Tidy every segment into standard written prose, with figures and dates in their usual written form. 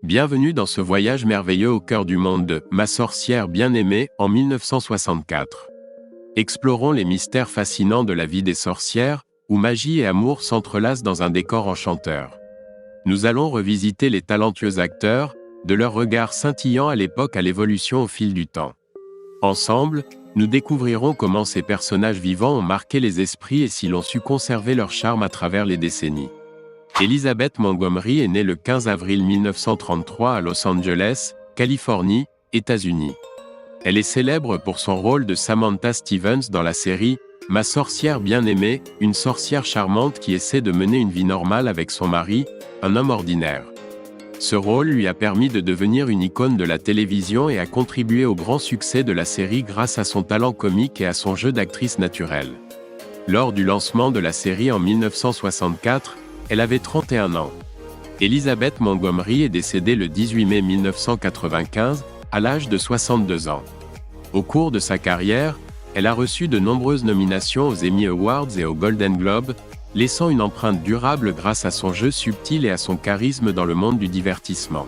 Bienvenue dans ce voyage merveilleux au cœur du monde de « Ma sorcière bien-aimée » en 1964. Explorons les mystères fascinants de la vie des sorcières, où magie et amour s'entrelacent dans un décor enchanteur. Nous allons revisiter les talentueux acteurs, de leur regard scintillant à l'époque à l'évolution au fil du temps. Ensemble, nous découvrirons comment ces personnages vivants ont marqué les esprits et s'ils ont su conserver leur charme à travers les décennies. Elizabeth Montgomery est née le 15 avril 1933 à Los Angeles, Californie, États-Unis. Elle est célèbre pour son rôle de Samantha Stevens dans la série « Ma sorcière bien-aimée », une sorcière charmante qui essaie de mener une vie normale avec son mari, un homme ordinaire. Ce rôle lui a permis de devenir une icône de la télévision et a contribué au grand succès de la série grâce à son talent comique et à son jeu d'actrice naturelle. Lors du lancement de la série en 1964, elle avait 31 ans. Elizabeth Montgomery est décédée le 18 mai 1995, à l'âge de 62 ans. Au cours de sa carrière, elle a reçu de nombreuses nominations aux Emmy Awards et aux Golden Globes, laissant une empreinte durable grâce à son jeu subtil et à son charisme dans le monde du divertissement.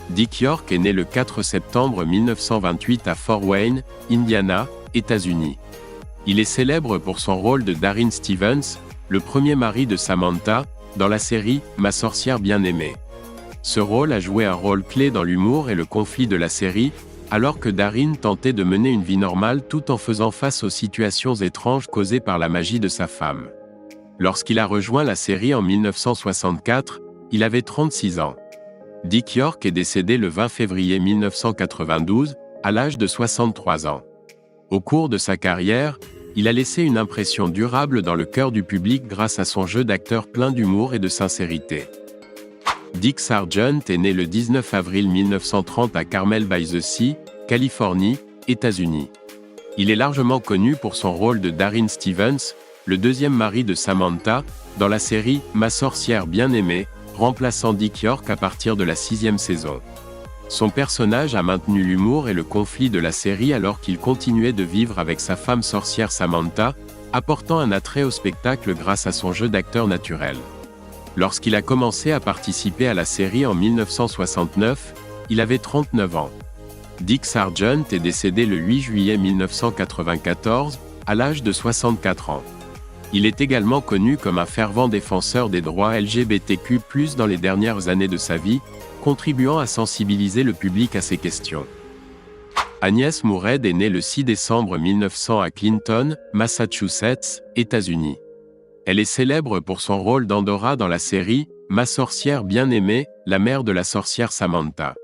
Dick York est né le 4 septembre 1928 à Fort Wayne, Indiana, États-Unis. Il est célèbre pour son rôle de Darrin Stevens, le premier mari de Samantha, dans la série « Ma sorcière bien-aimée ». Ce rôle a joué un rôle clé dans l'humour et le conflit de la série, alors que Darrin tentait de mener une vie normale tout en faisant face aux situations étranges causées par la magie de sa femme. Lorsqu'il a rejoint la série en 1964, il avait 36 ans. Dick York est décédé le 20 février 1992, à l'âge de 63 ans. Au cours de sa carrière, il a laissé une impression durable dans le cœur du public grâce à son jeu d'acteur plein d'humour et de sincérité. Dick Sargent est né le 19 avril 1930 à Carmel-by-the-Sea, Californie, États-Unis. Il est largement connu pour son rôle de Darrin Stevens, le deuxième mari de Samantha, dans la série « Ma sorcière bien-aimée », remplaçant Dick York à partir de la 6e saison. Son personnage a maintenu l'humour et le conflit de la série alors qu'il continuait de vivre avec sa femme sorcière Samantha, apportant un attrait au spectacle grâce à son jeu d'acteur naturel. Lorsqu'il a commencé à participer à la série en 1969, il avait 39 ans. Dick Sargent est décédé le 8 juillet 1994, à l'âge de 64 ans. Il est également connu comme un fervent défenseur des droits LGBTQ+, dans les dernières années de sa vie, contribuant à sensibiliser le public à ces questions. Agnes Moorehead est née le 6 décembre 1900 à Clinton, Massachusetts, États-Unis. Elle est célèbre pour son rôle d'Andorra dans la série « Ma sorcière bien-aimée », la mère de la sorcière Samantha.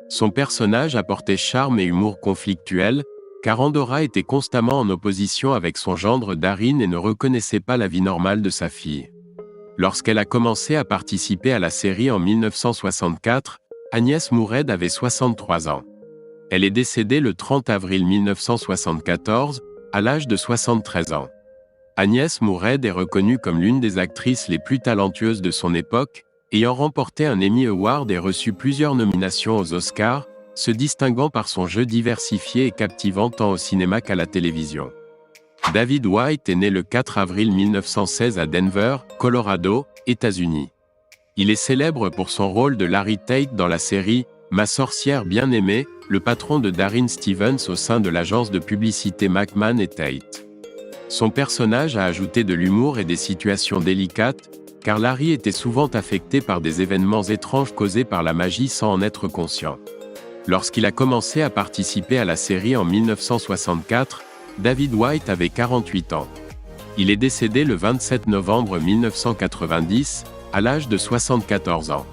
Son personnage apportait charme et humour conflictuel, car Andorra était constamment en opposition avec son gendre Darrin et ne reconnaissait pas la vie normale de sa fille. Lorsqu'elle a commencé à participer à la série en 1964, Agnes Moorehead avait 63 ans. Elle est décédée le 30 avril 1974, à l'âge de 73 ans. Agnes Moorehead est reconnue comme l'une des actrices les plus talentueuses de son époque, ayant remporté un Emmy Award et reçu plusieurs nominations aux Oscars, se distinguant par son jeu diversifié et captivant tant au cinéma qu'à la télévision. David White est né le 4 avril 1916 à Denver, Colorado, États-Unis. Il est célèbre pour son rôle de Larry Tate dans la série « Ma sorcière bien-aimée », le patron de Darrin Stevens au sein de l'agence de publicité McMahon & Tate. Son personnage a ajouté de l'humour et des situations délicates, car Larry était souvent affecté par des événements étranges causés par la magie sans en être conscient. Lorsqu'il a commencé à participer à la série en 1964, David White avait 48 ans. Il est décédé le 27 novembre 1990, à l'âge de 74 ans.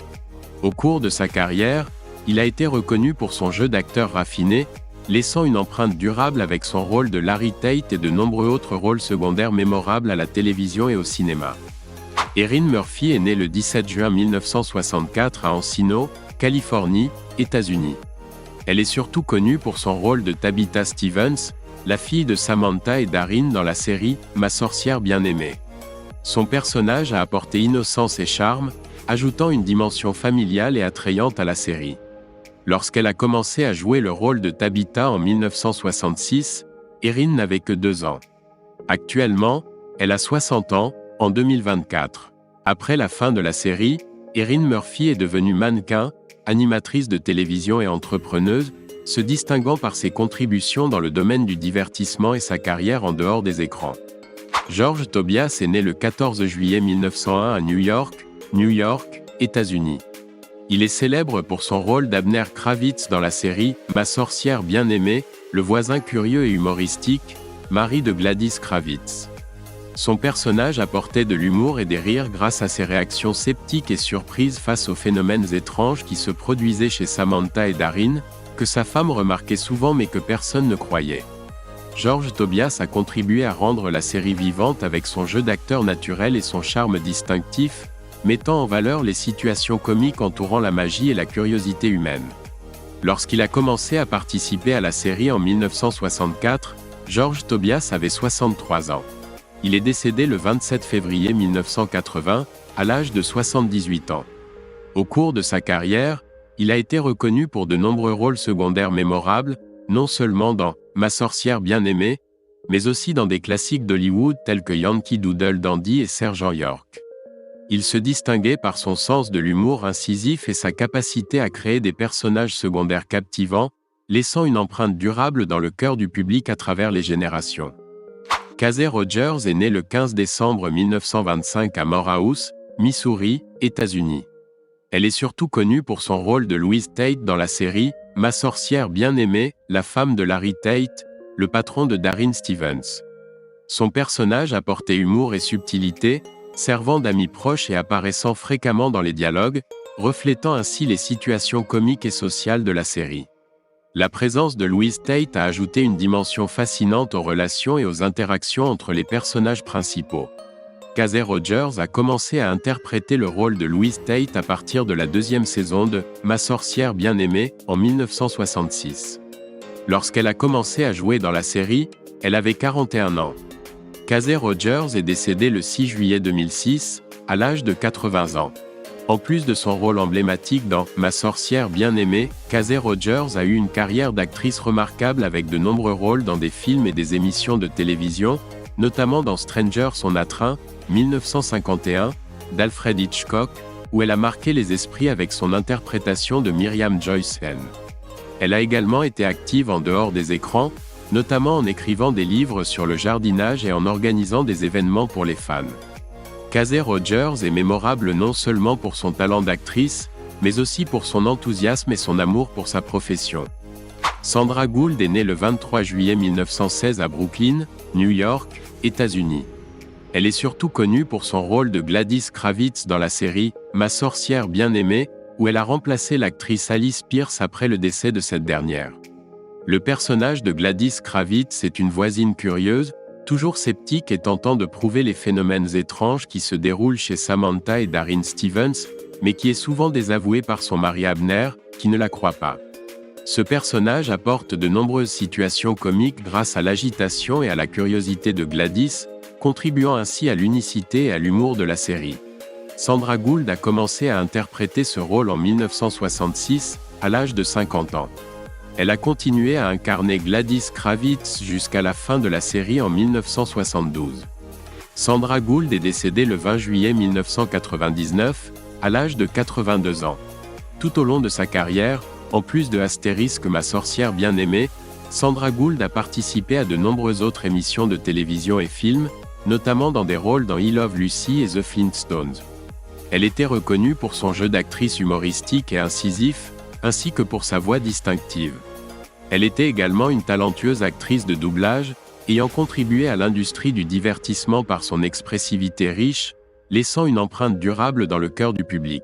Au cours de sa carrière, il a été reconnu pour son jeu d'acteur raffiné, laissant une empreinte durable avec son rôle de Larry Tate et de nombreux autres rôles secondaires mémorables à la télévision et au cinéma. Erin Murphy est née le 17 juin 1964 à Encino, Californie, États-Unis. Elle est surtout connue pour son rôle de Tabitha Stevens, la fille de Samantha et Darrin dans la série « Ma sorcière bien-aimée ». Son personnage a apporté innocence et charme, ajoutant une dimension familiale et attrayante à la série. Lorsqu'elle a commencé à jouer le rôle de Tabitha en 1966, Erin n'avait que 2 ans. Actuellement, elle a 60 ans, en 2024. Après la fin de la série, Erin Murphy est devenue mannequin, animatrice de télévision et entrepreneuse, se distinguant par ses contributions dans le domaine du divertissement et sa carrière en dehors des écrans. George Tobias est né le 14 juillet 1901 à New York, États-Unis. Il est célèbre pour son rôle d'Abner Kravitz dans la série « Ma sorcière bien-aimée », le voisin curieux et humoristique, mari de Gladys Kravitz. Son personnage apportait de l'humour et des rires grâce à ses réactions sceptiques et surprises face aux phénomènes étranges qui se produisaient chez Samantha et Darin, que sa femme remarquait souvent mais que personne ne croyait. George Tobias a contribué à rendre la série vivante avec son jeu d'acteur naturel et son charme distinctif, mettant en valeur les situations comiques entourant la magie et la curiosité humaine. Lorsqu'il a commencé à participer à la série en 1964, George Tobias avait 63 ans. Il est décédé le 27 février 1980, à l'âge de 78 ans. Au cours de sa carrière, il a été reconnu pour de nombreux rôles secondaires mémorables, non seulement dans « Ma sorcière bien-aimée », mais aussi dans des classiques d'Hollywood tels que Yankee Doodle Dandy et Sergent York. Il se distinguait par son sens de l'humour incisif et sa capacité à créer des personnages secondaires captivants, laissant une empreinte durable dans le cœur du public à travers les générations. Casey Rogers est née le 15 décembre 1925 à Morehouse, Missouri, États-Unis. Elle est surtout connue pour son rôle de Louise Tate dans la série « Ma sorcière bien-aimée », la femme de Larry Tate, le patron de Darin Stevens. Son personnage apportait humour et subtilité, servant d'ami proche et apparaissant fréquemment dans les dialogues, reflétant ainsi les situations comiques et sociales de la série. La présence de Louise Tate a ajouté une dimension fascinante aux relations et aux interactions entre les personnages principaux. Casey Rogers a commencé à interpréter le rôle de Louise Tate à partir de la deuxième saison de « Ma sorcière bien-aimée » en 1966. Lorsqu'elle a commencé à jouer dans la série, elle avait 41 ans. Casey Rogers est décédée le 6 juillet 2006, à l'âge de 80 ans. En plus de son rôle emblématique dans « Ma sorcière bien-aimée », Casey Rogers a eu une carrière d'actrice remarquable avec de nombreux rôles dans des films et des émissions de télévision, notamment dans Strangers on a train, 1951, d'Alfred Hitchcock, où elle a marqué les esprits avec son interprétation de Miriam Joyce Henn. Elle a également été active en dehors des écrans, notamment en écrivant des livres sur le jardinage et en organisant des événements pour les fans. Casey Rogers est mémorable non seulement pour son talent d'actrice, mais aussi pour son enthousiasme et son amour pour sa profession. Sandra Gould est née le 23 juillet 1916 à Brooklyn, New York, États-Unis. Elle est surtout connue pour son rôle de Gladys Kravitz dans la série « Ma sorcière bien-aimée », où elle a remplacé l'actrice Alice Pierce après le décès de cette dernière. Le personnage de Gladys Kravitz est une voisine curieuse, toujours sceptique et tentant de prouver les phénomènes étranges qui se déroulent chez Samantha et Darin Stevens, mais qui est souvent désavouée par son mari Abner, qui ne la croit pas. Ce personnage apporte de nombreuses situations comiques grâce à l'agitation et à la curiosité de Gladys, contribuant ainsi à l'unicité et à l'humour de la série. Sandra Gould a commencé à interpréter ce rôle en 1966, à l'âge de 50 ans. Elle a continué à incarner Gladys Kravitz jusqu'à la fin de la série en 1972. Sandra Gould est décédée le 20 juillet 1999, à l'âge de 82 ans. Tout au long de sa carrière, en plus de Astérisque Ma sorcière bien-aimée, Sandra Gould a participé à de nombreuses autres émissions de télévision et films, notamment dans des rôles dans I Love Lucy et The Flintstones. Elle était reconnue pour son jeu d'actrice humoristique et incisif, ainsi que pour sa voix distinctive. Elle était également une talentueuse actrice de doublage, ayant contribué à l'industrie du divertissement par son expressivité riche, laissant une empreinte durable dans le cœur du public.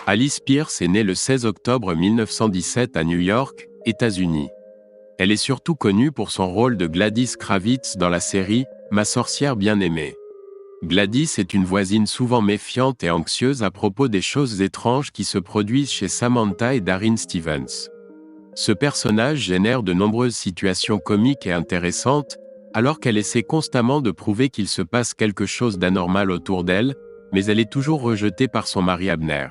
Alice Pierce est née le 16 octobre 1917 à New York, États-Unis. Elle est surtout connue pour son rôle de Gladys Kravitz dans la série « Ma sorcière bien-aimée ». Gladys est une voisine souvent méfiante et anxieuse à propos des choses étranges qui se produisent chez Samantha et Darin Stevens. Ce personnage génère de nombreuses situations comiques et intéressantes, alors qu'elle essaie constamment de prouver qu'il se passe quelque chose d'anormal autour d'elle, mais elle est toujours rejetée par son mari Abner.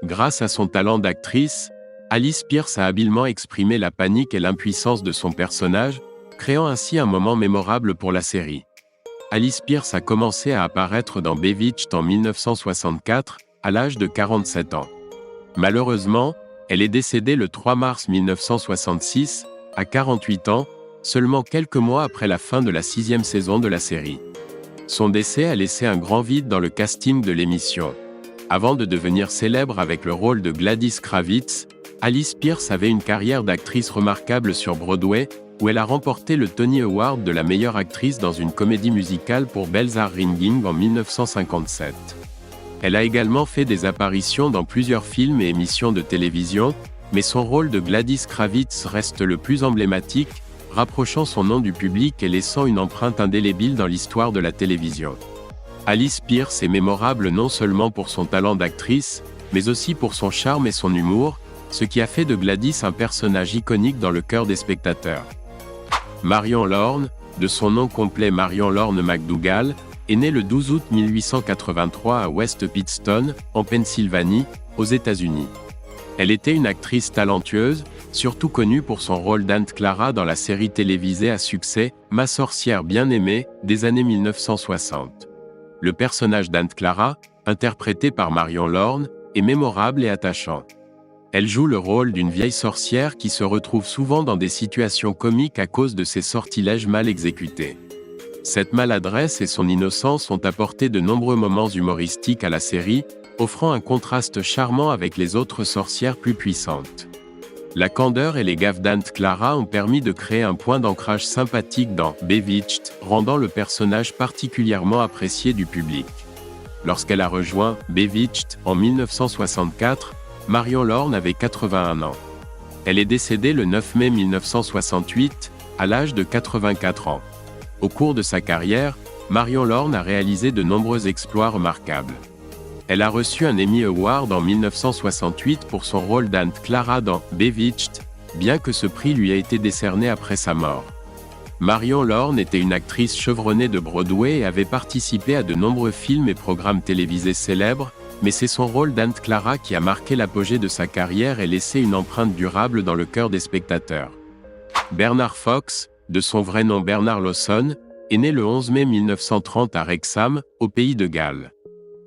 Grâce à son talent d'actrice, Alice Pierce a habilement exprimé la panique et l'impuissance de son personnage, créant ainsi un moment mémorable pour la série. Alice Pierce a commencé à apparaître dans Bewitched en 1964, à l'âge de 47 ans. Malheureusement, elle est décédée le 3 mars 1966, à 48 ans, seulement quelques mois après la fin de la 6e saison de la série. Son décès a laissé un grand vide dans le casting de l'émission. Avant de devenir célèbre avec le rôle de Gladys Kravitz, Alice Pearce avait une carrière d'actrice remarquable sur Broadway, où elle a remporté le Tony Award de la meilleure actrice dans une comédie musicale pour Bells Are Ringing en 1957. Elle a également fait des apparitions dans plusieurs films et émissions de télévision, mais son rôle de Gladys Kravitz reste le plus emblématique, rapprochant son nom du public et laissant une empreinte indélébile dans l'histoire de la télévision. Alice Pearce est mémorable non seulement pour son talent d'actrice, mais aussi pour son charme et son humour, ce qui a fait de Gladys un personnage iconique dans le cœur des spectateurs. Marion Lorne, de son nom complet Marion Lorne McDougall, est née le 12 août 1883 à West Pittston, en Pennsylvanie, aux États-Unis. Elle était une actrice talentueuse, surtout connue pour son rôle d'Aunt Clara dans la série télévisée à succès Ma sorcière bien-aimée, des années 1960. Le personnage d'Aunt Clara, interprété par Marion Lorne, est mémorable et attachant. Elle joue le rôle d'une vieille sorcière qui se retrouve souvent dans des situations comiques à cause de ses sortilèges mal exécutés. Cette maladresse et son innocence ont apporté de nombreux moments humoristiques à la série, offrant un contraste charmant avec les autres sorcières plus puissantes. La candeur et les gaffes d'Aunt Clara ont permis de créer un point d'ancrage sympathique dans Bewitched, rendant le personnage particulièrement apprécié du public. Lorsqu'elle a rejoint Bewitched en 1964, Marion Lorne avait 81 ans. Elle est décédée le 9 mai 1968, à l'âge de 84 ans. Au cours de sa carrière, Marion Lorne a réalisé de nombreux exploits remarquables. Elle a reçu un Emmy Award en 1968 pour son rôle d'Aunt Clara dans Bewitched, bien que ce prix lui ait été décerné après sa mort. Marion Lorne était une actrice chevronnée de Broadway et avait participé à de nombreux films et programmes télévisés célèbres, mais c'est son rôle d'Aunt Clara qui a marqué l'apogée de sa carrière et laissé une empreinte durable dans le cœur des spectateurs. Bernard Fox, de son vrai nom Bernard Lawson, est né le 11 mai 1930 à Wrexham, au pays de Galles.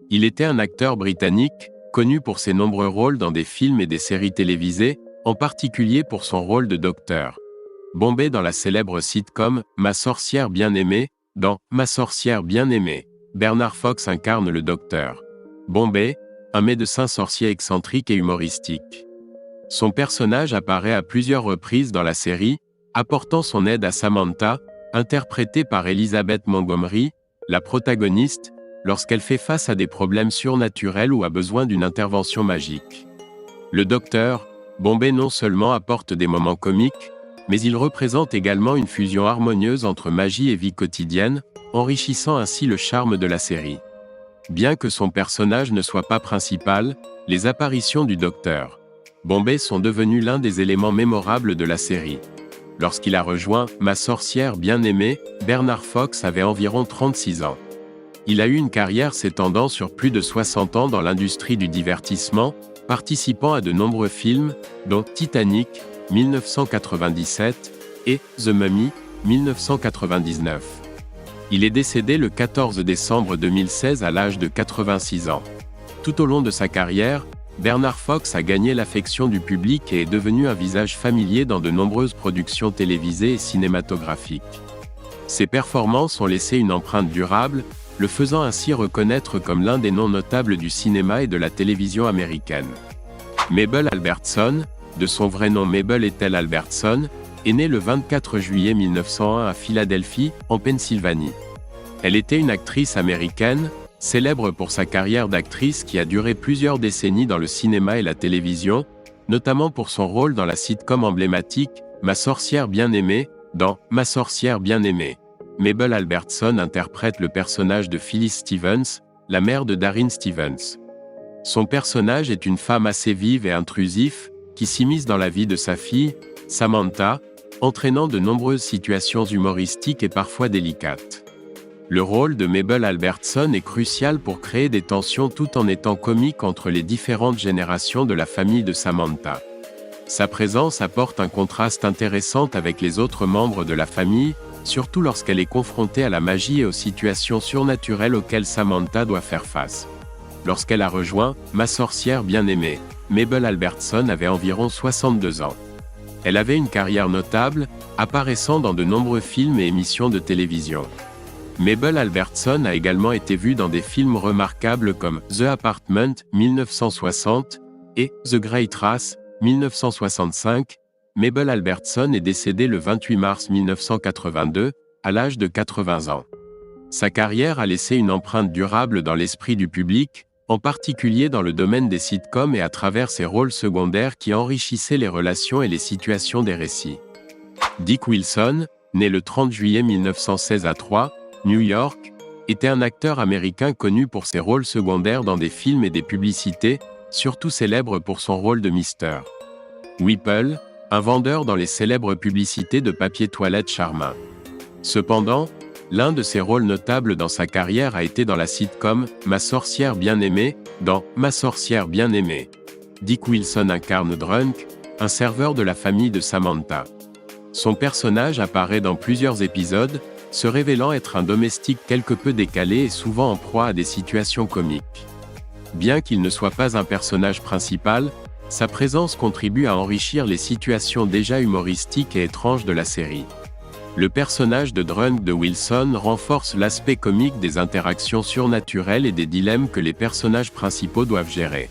Il était un acteur britannique, connu pour ses nombreux rôles dans des films et des séries télévisées, en particulier pour son rôle de docteur Bombay dans la célèbre sitcom Ma sorcière bien-aimée. Dans Ma sorcière bien-aimée, Bernard Fox incarne le docteur Bombay, un médecin sorcier excentrique et humoristique. Son personnage apparaît à plusieurs reprises dans la série, apportant son aide à Samantha, interprétée par Elizabeth Montgomery, la protagoniste, lorsqu'elle fait face à des problèmes surnaturels ou a besoin d'une intervention magique. Le docteur Bombay non seulement apporte des moments comiques, mais il représente également une fusion harmonieuse entre magie et vie quotidienne, enrichissant ainsi le charme de la série. Bien que son personnage ne soit pas principal, les apparitions du docteur Bombay sont devenues l'un des éléments mémorables de la série. Lorsqu'il a rejoint Ma sorcière bien-aimée, Bernard Fox avait environ 36 ans. Il a eu une carrière s'étendant sur plus de 60 ans dans l'industrie du divertissement, participant à de nombreux films, dont Titanic, 1997, et The Mummy, 1999. Il est décédé le 14 décembre 2016 à l'âge de 86 ans. Tout au long de sa carrière, Bernard Fox a gagné l'affection du public et est devenu un visage familier dans de nombreuses productions télévisées et cinématographiques. Ses performances ont laissé une empreinte durable, le faisant ainsi reconnaître comme l'un des noms notables du cinéma et de la télévision américaine. Mabel Albertson, de son vrai nom Mabel Ethel Albertson, est née le 24 juillet 1901 à Philadelphie, en Pennsylvanie. Elle était une actrice américaine, célèbre pour sa carrière d'actrice qui a duré plusieurs décennies dans le cinéma et la télévision, notamment pour son rôle dans la sitcom emblématique Ma sorcière bien-aimée. Dans Ma sorcière bien-aimée, Mabel Albertson interprète le personnage de Phyllis Stevens, la mère de Darrin Stevens. Son personnage est une femme assez vive et intrusive, qui s'immisce dans la vie de sa fille, Samantha, entraînant de nombreuses situations humoristiques et parfois délicates. Le rôle de Mabel Albertson est crucial pour créer des tensions tout en étant comique entre les différentes générations de la famille de Samantha. Sa présence apporte un contraste intéressant avec les autres membres de la famille, surtout lorsqu'elle est confrontée à la magie et aux situations surnaturelles auxquelles Samantha doit faire face. lorsqu'elle a rejoint Ma sorcière bien-aimée. Mabel Albertson avait environ 62 ans. Elle avait une carrière notable, apparaissant dans de nombreux films et émissions de télévision. Mabel Albertson a également été vue dans des films remarquables comme The Apartment, 1960, et The Great Race, 1965. Mabel Albertson est décédée le 28 mars 1982, à l'âge de 80 ans. Sa carrière a laissé une empreinte durable dans l'esprit du public, en particulier dans le domaine des sitcoms et à travers ses rôles secondaires qui enrichissaient les relations et les situations des récits. Dick Wilson, né le 30 juillet 1916 à Troy, New York, était un acteur américain connu pour ses rôles secondaires dans des films et des publicités, surtout célèbre pour son rôle de Mr. Whipple, un vendeur dans les célèbres publicités de papier toilette Charmin. Cependant, l'un de ses rôles notables dans sa carrière a été dans la sitcom Ma sorcière bien-aimée. Dans Ma sorcière bien-aimée, Dick Wilson incarne Drunk, un serveur de la famille de Samantha. Son personnage apparaît dans plusieurs épisodes, se révélant être un domestique quelque peu décalé et souvent en proie à des situations comiques. Bien qu'il ne soit pas un personnage principal, sa présence contribue à enrichir les situations déjà humoristiques et étranges de la série. Le personnage de Drunk de Wilson renforce l'aspect comique des interactions surnaturelles et des dilemmes que les personnages principaux doivent gérer.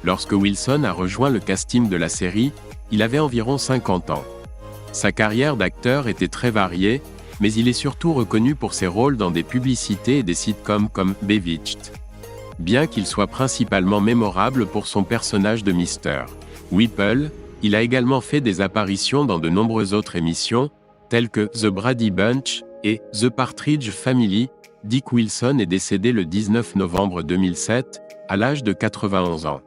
Lorsque Wilson a rejoint le casting de la série, il avait environ 50 ans. Sa carrière d'acteur était très variée, mais il est surtout reconnu pour ses rôles dans des publicités et des sitcoms comme Bewitched. Bien qu'il soit principalement mémorable pour son personnage de Mr. Whipple, il a également fait des apparitions dans de nombreuses autres émissions, telles que The Brady Bunch et The Partridge Family. Dick Wilson est décédé le 19 novembre 2007, à l'âge de 91 ans.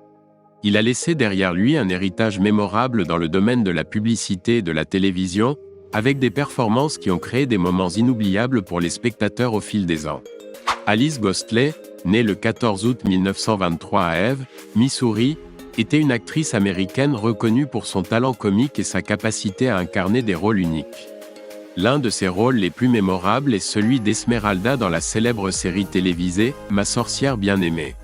Il a laissé derrière lui un héritage mémorable dans le domaine de la publicité et de la télévision, avec des performances qui ont créé des moments inoubliables pour les spectateurs au fil des ans. Alice Ghostley, née le 14 août 1923 à Eve, Missouri, était une actrice américaine reconnue pour son talent comique et sa capacité à incarner des rôles uniques. L'un de ses rôles les plus mémorables est celui d'Esmeralda dans la célèbre série télévisée Ma sorcière bien-aimée.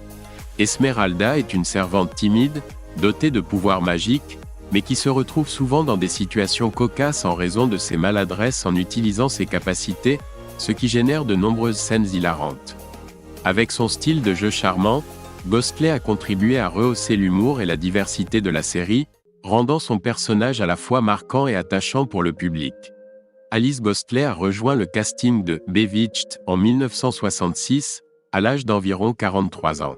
Esmeralda est une servante timide, dotée de pouvoirs magiques, mais qui se retrouve souvent dans des situations cocasses en raison de ses maladresses en utilisant ses capacités, ce qui génère de nombreuses scènes hilarantes. Avec son style de jeu charmant, Ghostley a contribué à rehausser l'humour et la diversité de la série, rendant son personnage à la fois marquant et attachant pour le public. Alice Ghostley a rejoint le casting de Bewitched en 1966, à l'âge d'environ 43 ans.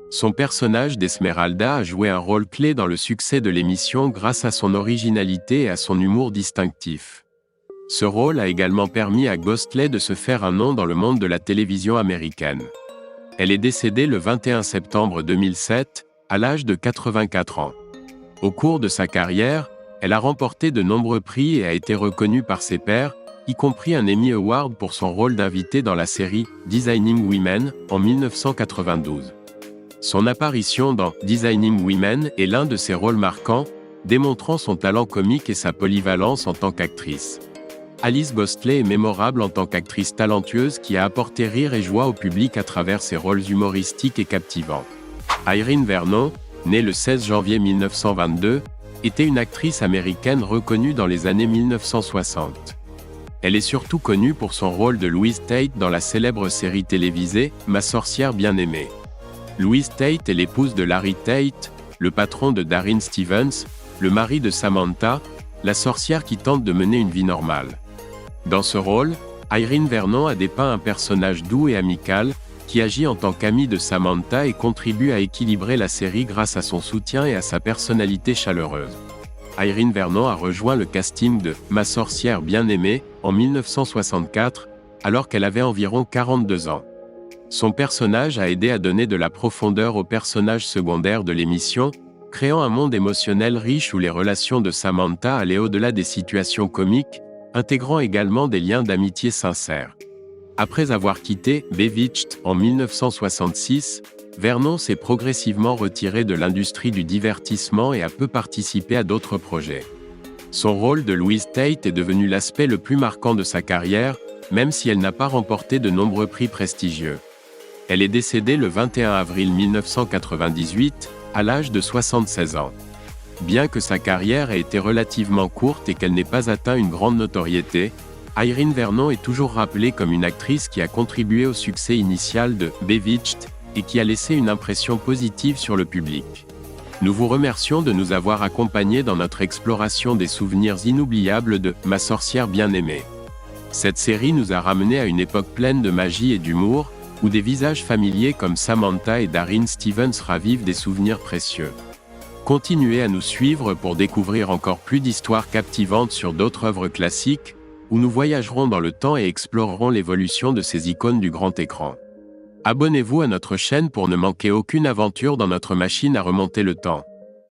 Son personnage d'Esmeralda a joué un rôle clé dans le succès de l'émission grâce à son originalité et à son humour distinctif. Ce rôle a également permis à Ghostley de se faire un nom dans le monde de la télévision américaine. Elle est décédée le 21 septembre 2007, à l'âge de 84 ans. Au cours de sa carrière, elle a remporté de nombreux prix et a été reconnue par ses pairs, y compris un Emmy Award pour son rôle d'invitée dans la série Designing Women en 1992. Son apparition dans Designing Women est l'un de ses rôles marquants, démontrant son talent comique et sa polyvalence en tant qu'actrice. Alice Ghostley est mémorable en tant qu'actrice talentueuse qui a apporté rire et joie au public à travers ses rôles humoristiques et captivants. Irene Vernon, née le 16 janvier 1922, était une actrice américaine reconnue dans les années 1960. Elle est surtout connue pour son rôle de Louise Tate dans la célèbre série télévisée Ma sorcière bien-aimée. Louise Tate est l'épouse de Larry Tate, le patron de Darrin Stevens, le mari de Samantha, la sorcière qui tente de mener une vie normale. Dans ce rôle, Irene Vernon a dépeint un personnage doux et amical, qui agit en tant qu'ami de Samantha et contribue à équilibrer la série grâce à son soutien et à sa personnalité chaleureuse. Irene Vernon a rejoint le casting de Ma sorcière bien-aimée en 1964, alors qu'elle avait environ 42 ans. Son personnage a aidé à donner de la profondeur aux personnages secondaires de l'émission, créant un monde émotionnel riche où les relations de Samantha allaient au-delà des situations comiques, intégrant également des liens d'amitié sincères. Après avoir quitté Bewitched en 1966, Vernon s'est progressivement retiré de l'industrie du divertissement et a peu participé à d'autres projets. Son rôle de Louise Tate est devenu l'aspect le plus marquant de sa carrière, même si elle n'a pas remporté de nombreux prix prestigieux. Elle est décédée le 21 avril 1998, à l'âge de 76 ans. Bien que sa carrière ait été relativement courte et qu'elle n'ait pas atteint une grande notoriété, Irene Vernon est toujours rappelée comme une actrice qui a contribué au succès initial de Bewitched et qui a laissé une impression positive sur le public. Nous vous remercions de nous avoir accompagnés dans notre exploration des souvenirs inoubliables de Ma sorcière bien-aimée. Cette série nous a ramenés à une époque pleine de magie et d'humour, où des visages familiers comme Samantha et Darrin Stevens ravivent des souvenirs précieux. Continuez à nous suivre pour découvrir encore plus d'histoires captivantes sur d'autres œuvres classiques, où nous voyagerons dans le temps et explorerons l'évolution de ces icônes du grand écran. Abonnez-vous à notre chaîne pour ne manquer aucune aventure dans notre machine à remonter le temps.